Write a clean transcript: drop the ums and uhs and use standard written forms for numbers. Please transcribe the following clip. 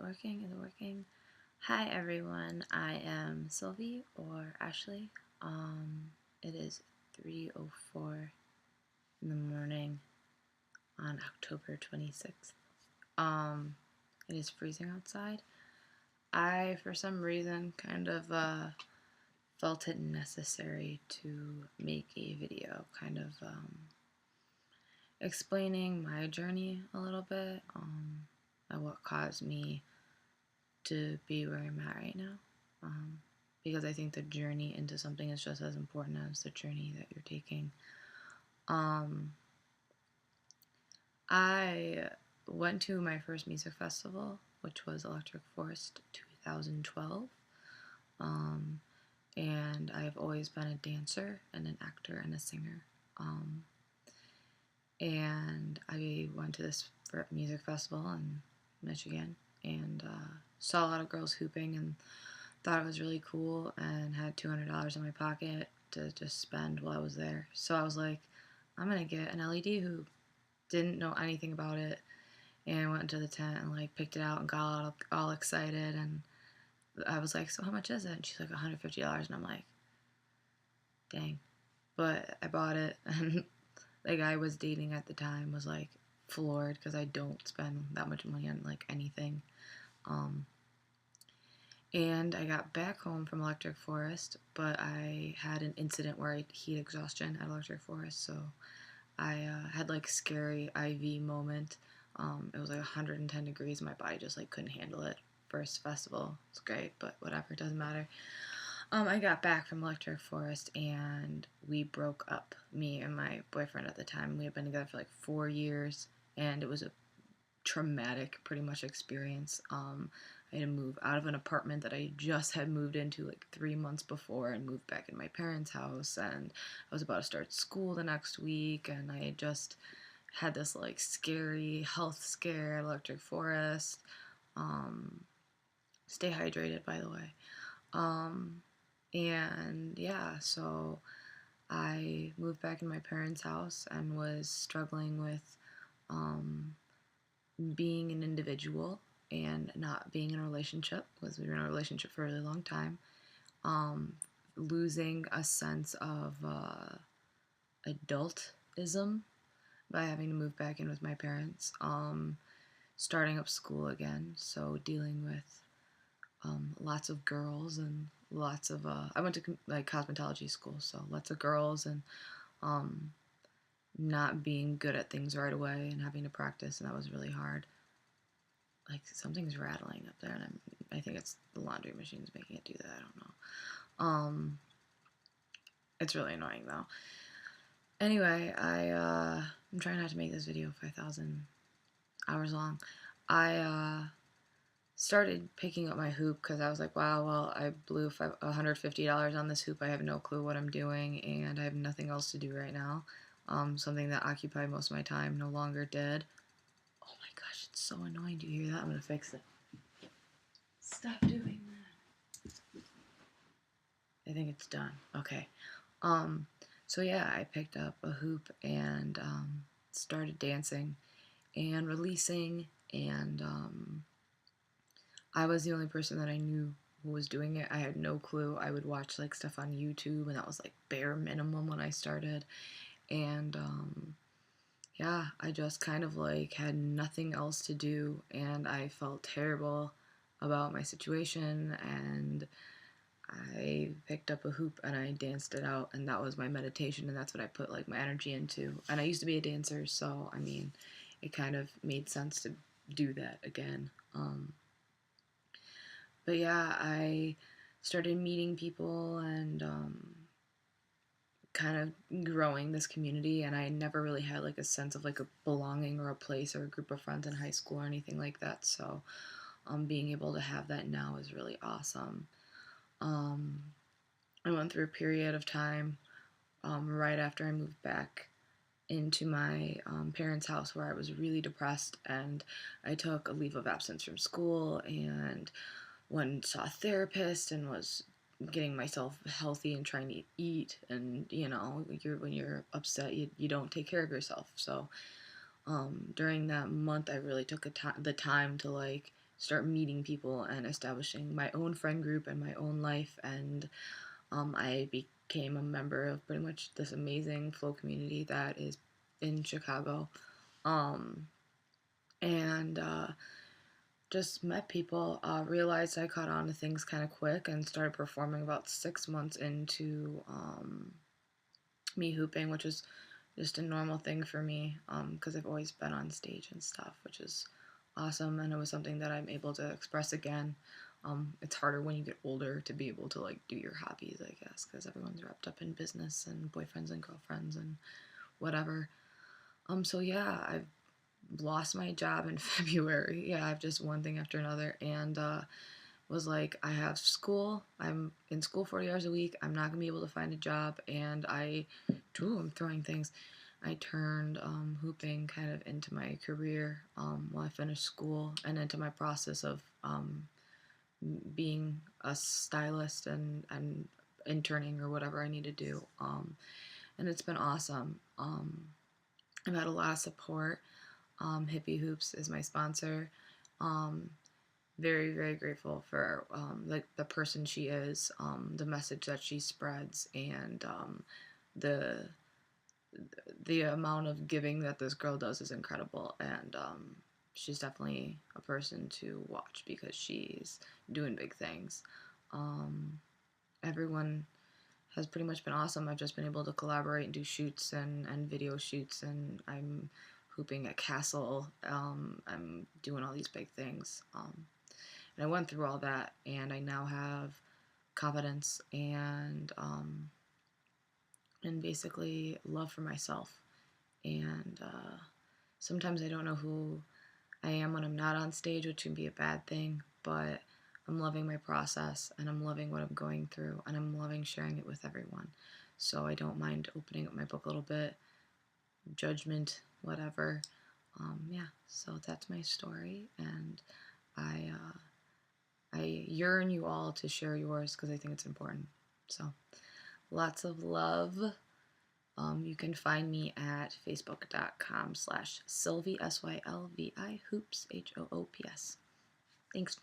working? Is it working? Hi everyone, I am Sylvie or Ashley. It is 3:04 in the morning on October 26th. It is freezing outside. I, for some reason, kind of felt it necessary to make a video, kind of explaining my journey a little bit, and what caused me to be where I'm at right now. Because I think the journey into something is just as important as the journey that you're taking. I went to my first music festival, which was Electric Forest 2012. And I've always been a dancer and an actor and a singer. And I went to this music festival in Michigan and saw a lot of girls hooping and thought it was really cool and had $200 in my pocket to just spend while I was there. So I was like, I'm gonna get an LED hoop. Didn't know anything about it, and went into the tent and like picked it out and got all excited. And I was like, so how much is it? And she's like, $150. And I'm like, dang. But I bought it, and the guy I was dating at the time was like floored because I don't spend that much money on like anything. And I got back home from Electric Forest, but I had an incident where I had heat exhaustion at Electric Forest, so I had like scary IV moment. It was like 110 degrees, and my body just like couldn't handle it. First festival, it's great, but whatever, it doesn't matter. I got back from Electric Forest and we broke up. Me and my boyfriend at the time, we had been together for like 4 years, and it was a traumatic, pretty much experience. I had to move out of an apartment that I just had moved into like 3 months before and moved back in my parents' house, and I was about to start school the next week, and I had just had this like scary health scare at Electric Forest. Stay hydrated, by the way. And yeah, so I moved back in my parents' house and was struggling with being an individual and not being in a relationship, because we were in a relationship for a really long time. Losing a sense of adultism by having to move back in with my parents. Starting up school again, so dealing with lots of girls and lots of I went to like cosmetology school, so lots of girls and not being good at things right away and having to practice, and that was really hard. Like something's rattling up there, and I think it's the laundry machine's making it do that. I don't know. It's really annoying though. Anyway, I'm trying not to make this video 5,000 hours long. I started picking up my hoop because I was like, wow, well, I blew $150 on this hoop. I have no clue what I'm doing, and I have nothing else to do right now. Something that occupied most of my time no longer did. Oh my gosh, it's so annoying. Do you hear that? I'm gonna fix it. Stop doing that. I think it's done. Okay. So yeah, I picked up a hoop and started dancing and releasing, and I was the only person that I knew who was doing it. I had no clue. I would watch like stuff on YouTube, and that was like bare minimum when I started. And yeah, I just kind of like had nothing else to do, and I felt terrible about my situation, and I picked up a hoop and I danced it out, and that was my meditation, and that's what I put like my energy into. And I used to be a dancer, so I mean, it kind of made sense to do that again. But yeah, I started meeting people and kind of growing this community, and I never really had like a sense of like a belonging or a place or a group of friends in high school or anything like that. So being able to have that now is really awesome. I went through a period of time right after I moved back into my parents' house where I was really depressed, and I took a leave of absence from school and went and saw a therapist and was getting myself healthy and trying to eat. And you know, when you're upset, you don't take care of yourself. So during that month, I really took the time to like start meeting people and establishing my own friend group and my own life. And I became a member of pretty much this amazing flow community that is in Chicago. Um, and just met people, realized I caught on to things kind of quick and started performing about 6 months into me hooping, which is just a normal thing for me because I've always been on stage and stuff, which is awesome. And it was something that I'm able to express again. It's harder when you get older to be able to like do your hobbies, I guess, because everyone's wrapped up in business and boyfriends and girlfriends and whatever. So yeah, I've lost my job in February. Yeah, I've just one thing after another, and was like, I have school. I'm in school 40 hours a week. I'm not gonna be able to find a job, and I'm throwing things. I turned hooping kind of into my career while I finished school, and into my process of being a stylist and interning or whatever I need to do. And it's been awesome. I've had a lot of support. Hippie Hoops is my sponsor. Um, Very, very grateful for the person she is, the message that she spreads, and the the amount of giving that this girl does is incredible. And she's definitely a person to watch because she's doing big things. Um, Everyone has pretty much been awesome. I've just been able to collaborate and do shoots and video shoots, and I'm hooping at Castle. I'm doing all these big things. And I went through all that, and I now have confidence and basically love for myself. And sometimes I don't know who I am when I'm not on stage, which can be a bad thing, but I'm loving my process and I'm loving what I'm going through and I'm loving sharing it with everyone. So I don't mind opening up my book a little bit, judgment, whatever. Yeah, so that's my story, and I I yearn you all to share yours because I think it's important. So lots of love. You can find me at facebook.com/Sylvie, Sylvi, hoops, hoops. Thanks.